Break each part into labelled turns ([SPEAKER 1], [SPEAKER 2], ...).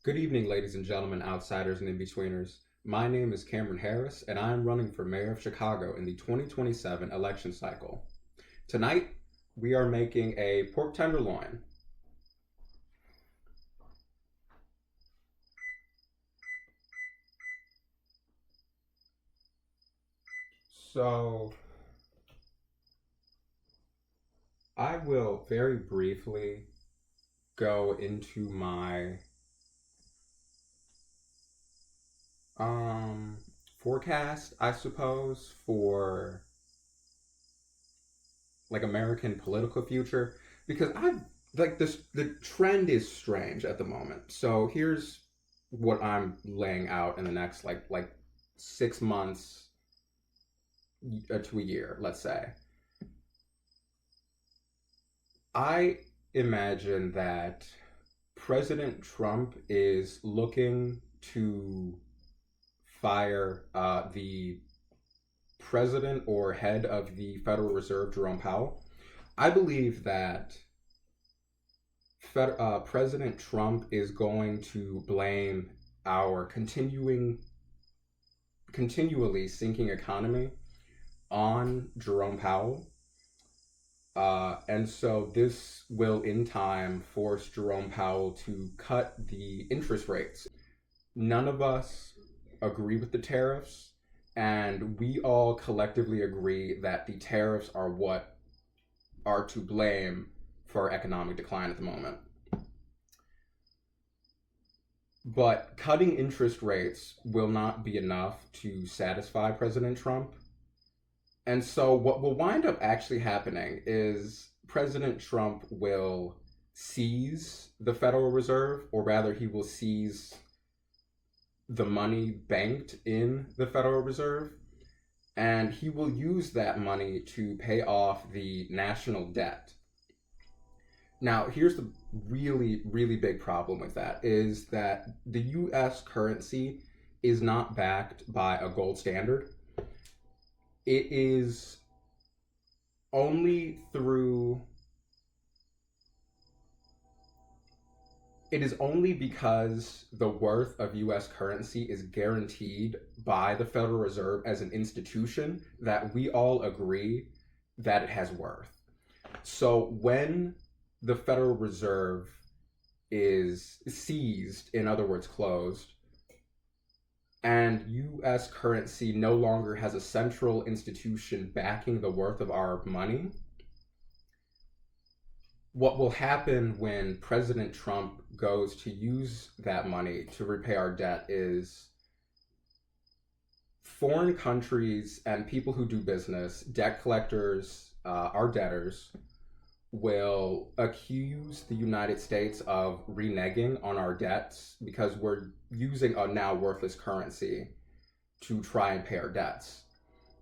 [SPEAKER 1] Good evening, ladies and gentlemen, outsiders and in-betweeners. My name is Cameron Harris, and I am running for mayor of Chicago in the 2027 election cycle. Tonight, we are making a pork tenderloin. So, I will very briefly go into my um forecast, I suppose, for like American political future because I like this the trend is strange at the moment. So here's what I'm laying out in the next like 6 months to a year, let's say. I imagine that President Trump is looking to fire the president or head of the Federal Reserve, Jerome Powell. I believe that President Trump is going to blame our continually sinking economy on Jerome Powell. And so this will, in time, force Jerome Powell to cut the interest rates. None of us agree with the tariffs, and we all collectively agree that the tariffs are what are to blame for economic decline at the moment. But cutting interest rates will not be enough to satisfy President Trump. And so, what will wind up actually happening is President Trump will seize the Federal Reserve, or rather, he will seize the money banked in the Federal Reserve, and he will use that money to pay off the national debt. Now, here's the really, really big problem with that is that the US currency is not backed by a gold standard. It is only through it is only because the worth of US currency is guaranteed by the Federal Reserve as an institution that we all agree that it has worth. So when the Federal Reserve is seized, in other words, closed, and US currency no longer has a central institution backing the worth of our money, what will happen when President Trump goes to use that money to repay our debt is foreign countries and people who do business, debt collectors, our debtors, will accuse the United States of reneging on our debts because we're using a now worthless currency to try and pay our debts,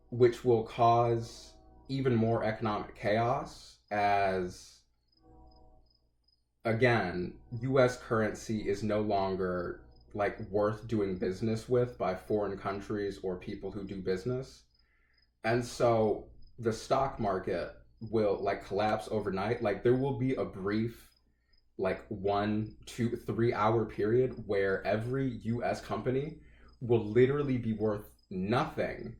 [SPEAKER 1] which will cause even more economic chaos as, again, US currency is no longer like worth doing business with by foreign countries or people who do business. And so the stock market will like collapse overnight. Like there will be a brief like 1, 2, 3 hour period where every US company will literally be worth nothing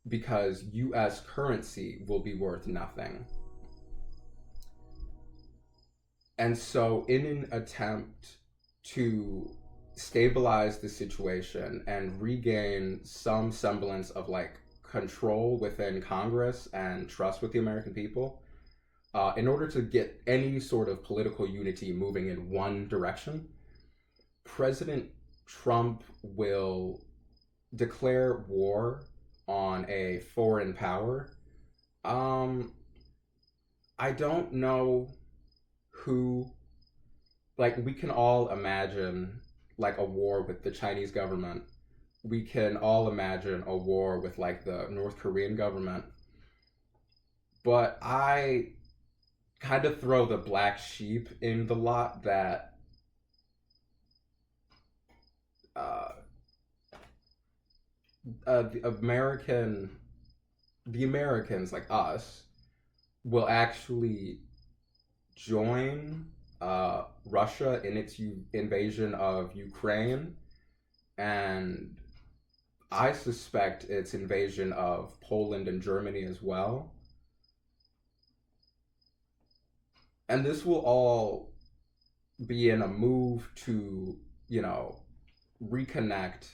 [SPEAKER 1] because US currency will be worth nothing. And so in an attempt to stabilize the situation and regain some semblance of like control within Congress and trust with the American people, in order to get any sort of political unity moving in one direction, President Trump will declare war on a foreign power. Um, I don't know who, like, we can all imagine like a war with the Chinese government. We can all imagine a war with like the North Korean government. But I kind of throw the black sheep in the lot that uh, the Americans like us will actually join Russia in its invasion of Ukraine, and I suspect its invasion of Poland and Germany as well. And this will all be in a move to, you know, reconnect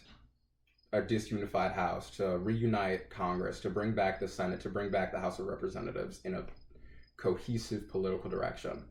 [SPEAKER 1] a disunified House, to reunite Congress, to bring back the Senate, to bring back the House of Representatives in a cohesive political direction.